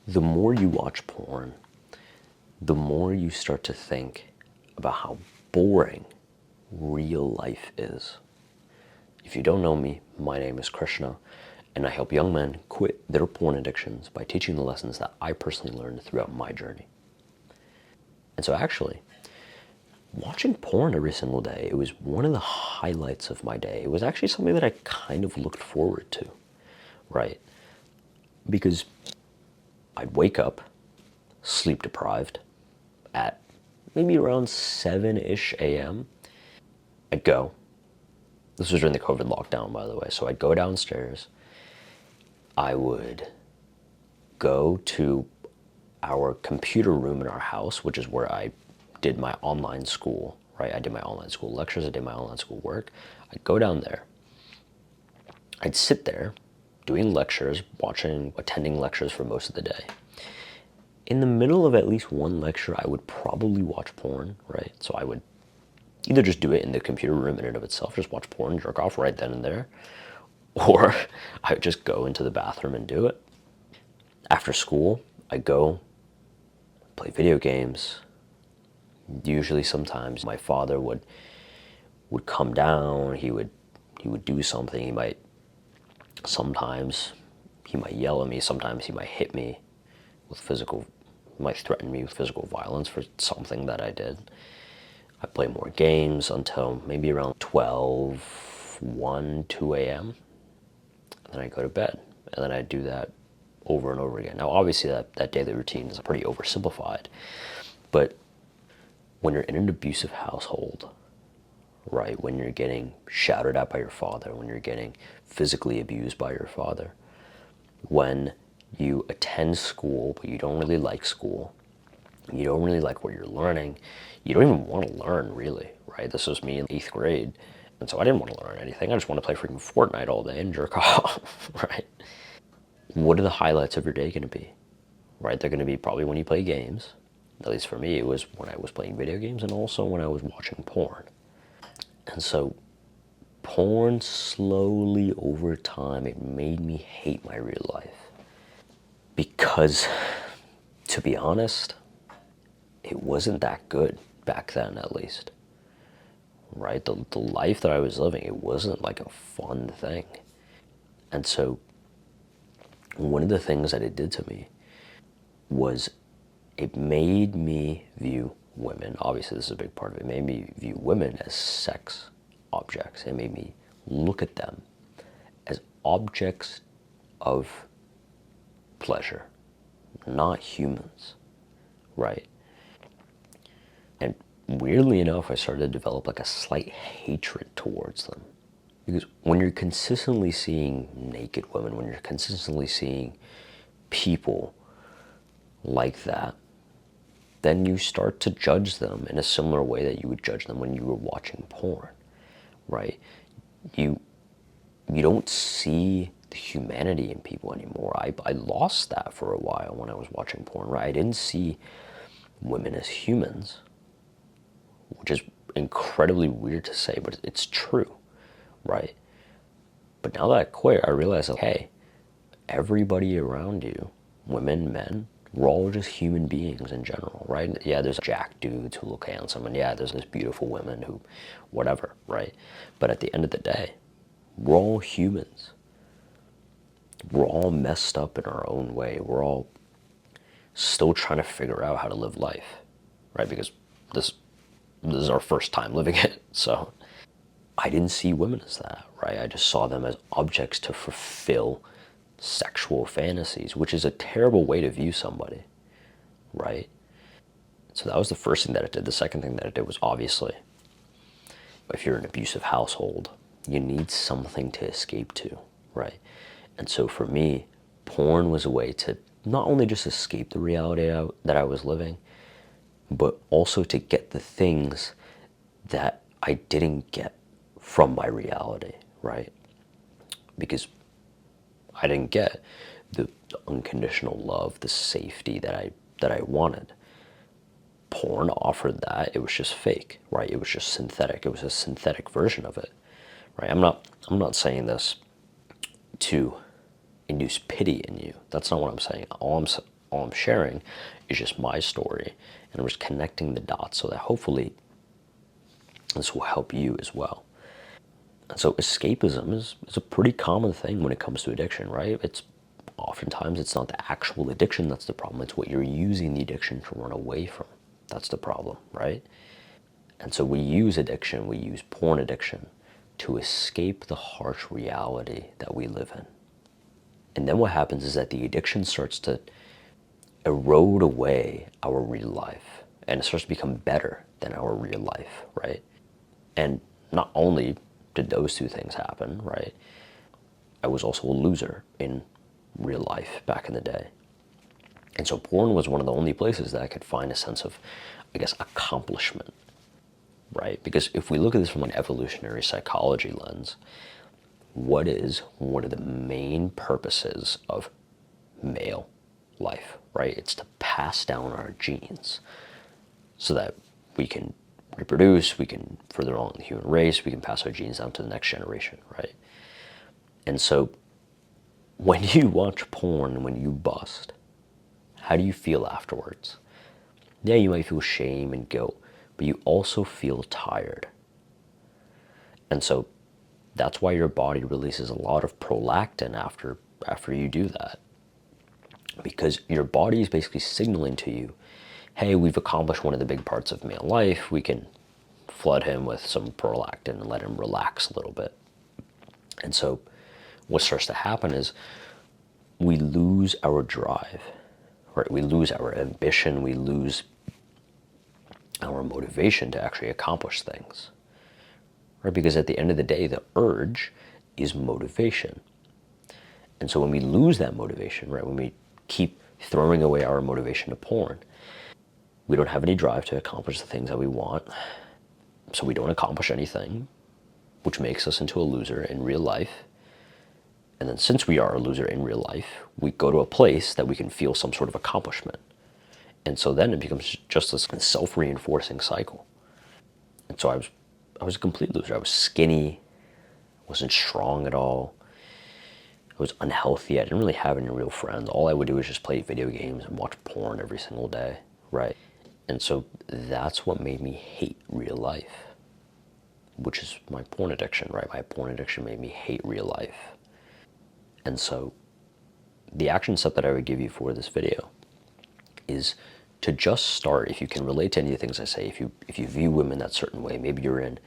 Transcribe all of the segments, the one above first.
The more you watch porn, the more you start to think about how boring real life is. If you don't know me, my name is Krishna, and I help young men quit their porn addictions by teaching the lessons that I personally learned throughout my journey. And so actually, watching porn every single day, it was one of the highlights of my day. It was actually something that I kind of looked forward to, right? Because I'd wake up, sleep deprived, at maybe around 7-ish a.m. I'd go. This was during the COVID lockdown, by the way. So I'd go downstairs. I would go to our computer room in our house, which is where I did my online school, right? I did my online school lectures, I did my online school work. I'd go down there. I'd sit there doing lectures, attending lectures for most of the day. In the middle of at least one lecture, I would probably watch porn, right? So I would either just do it in the computer room in and of itself, just watch porn, jerk off right then and there, or I would just go into the bathroom and do it. After school, I'd go play video games. Usually sometimes my father would come down, he would do something, sometimes he might yell at me, sometimes he might hit me with might threaten me with physical violence for something that I did. I play more games until maybe around 12, 1, 2 a.m. And then I go to bed. And then I do that over and over again. Now, obviously, that daily routine is pretty oversimplified. But when you're in an abusive household, right, when you're getting shouted at by your father, when you're getting physically abused by your father, when you attend school but you don't really like school, you don't really like what you're learning, you don't even want to learn really, right? This was me in 8th grade, and so I didn't want to learn anything. I just want to play freaking Fortnite all day and jerk off, right? What are the highlights of your day going to be, right? They're going to be probably when you play games. At least for me, it was when I was playing video games and also when I was watching porn. And so porn slowly over time, it made me hate my real life. Because, to be honest, it wasn't that good back then, at least. Right? The life that I was living, it wasn't like a fun thing. And so one of the things that it did to me was it made me view women, obviously this is a big part of it, it made me view women as sex objects. It made me look at them as objects of pleasure, not humans, right? And weirdly enough, I started to develop like a slight hatred towards them. Because when you're consistently seeing naked women, when you're consistently seeing people like that, then you start to judge them in a similar way that you would judge them when you were watching porn, right? You don't see the humanity in people anymore. I lost that for a while when I was watching porn, right? I didn't see women as humans, which is incredibly weird to say, but it's true, right? But now that I quit, I realized, okay, everybody around you, women, men, we're all just human beings in general, right? Yeah, there's jack dudes who look handsome, and yeah, there's this beautiful women who, whatever, right? But at the end of the day, we're all humans. We're all messed up in our own way. We're all still trying to figure out how to live life, right? Because this is our first time living it. So I didn't see women as that, right? I just saw them as objects to fulfill sexual fantasies, which is a terrible way to view somebody, right? So that was the first thing that it did. The second thing that it did was, obviously, if you're in an abusive household, you need something to escape to, right? And so for me, porn was a way to not only just escape the reality that I was living, but also to get the things that I didn't get from my reality, right? Because I didn't get the unconditional love, the safety that I wanted. Porn offered that. It was just fake, right? It was just synthetic. It was a synthetic version of it, right? I'm not saying this to induce pity in you. That's not what I'm saying. All All I'm sharing is just my story, and I'm just connecting the dots so that hopefully this will help you as well. And so escapism is a pretty common thing when it comes to addiction, right? Oftentimes it's not the actual addiction that's the problem, it's what you're using the addiction to run away from. That's the problem, right? And so we use addiction, we use porn addiction to escape the harsh reality that we live in. And then what happens is that the addiction starts to erode away our real life, and it starts to become better than our real life, right? And not only did those two things happen, right? I was also a loser in real life back in the day. And so porn was one of the only places that I could find a sense of, I guess, accomplishment, right? Because if we look at this from an evolutionary psychology lens, what is one of the main purposes of male life, right? It's to pass down our genes so that we can reproduce, we can further on the human race, we can pass our genes down to the next generation, right? And so when you watch porn, when you bust, how do you feel afterwards? Yeah, you might feel shame and guilt, but you also feel tired. And so that's why your body releases a lot of prolactin after you do that. Because your body is basically signaling to you, hey, we've accomplished one of the big parts of male life, we can flood him with some prolactin and let him relax a little bit. And so what starts to happen is we lose our drive, right? We lose our ambition, we lose our motivation to actually accomplish things, right? Because at the end of the day, the urge is motivation. And so when we lose that motivation, right, when we keep throwing away our motivation to porn, we don't have any drive to accomplish the things that we want. So we don't accomplish anything, which makes us into a loser in real life. And then since we are a loser in real life, we go to a place that we can feel some sort of accomplishment. And so then it becomes just this self-reinforcing cycle. And so I was a complete loser. I was skinny, wasn't strong at all. I was unhealthy. I didn't really have any real friends. All I would do was just play video games and watch porn every single day, right? And so that's what made me hate real life, which is my porn addiction, right? My porn addiction made me hate real life. And so the action step that I would give you for this video is to just start. If you can relate to any of the things I say, if you view women that certain way, maybe you're in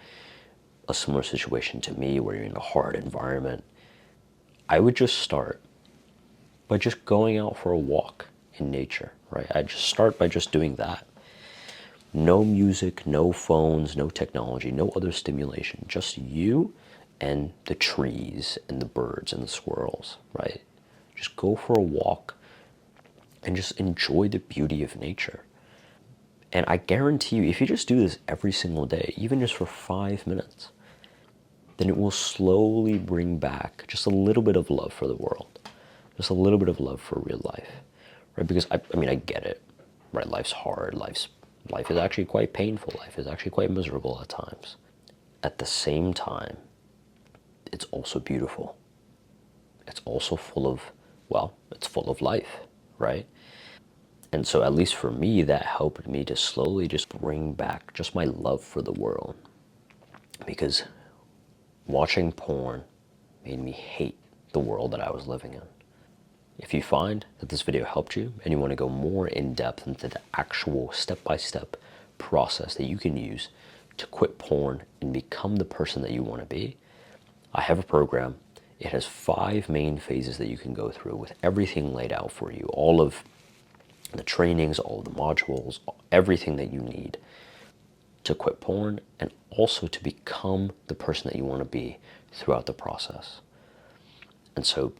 a similar situation to me where you're in a hard environment, I would just start by just going out for a walk in nature, right? I'd just start by just doing that. No music, no phones, no technology, no other stimulation, just you and the trees and the birds and the squirrels, right? Just go for a walk and just enjoy the beauty of nature. And I guarantee you, if you just do this every single day, even just for 5 minutes, then it will slowly bring back just a little bit of love for the world, just a little bit of love for real life, right? Because I mean, I get it, right? Life's hard, life is actually quite painful, life is actually quite miserable at times. At the same time, it's also beautiful. It's also full of, well, it's full of life, right? And so at least for me, that helped me to slowly just bring back just my love for the world. Because watching porn made me hate the world that I was living in. If you find that this video helped you and you want to go more in depth into the actual step-by-step process that you can use to quit porn and become the person that you want to be, I have a program. It has 5 main phases that you can go through with everything laid out for you. All of the trainings, all of the modules, everything that you need to quit porn and also to become the person that you want to be throughout the process. And so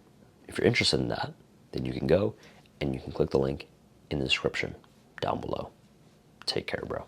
if you're interested in that, then you can go and you can click the link in the description down below. Take care, bro.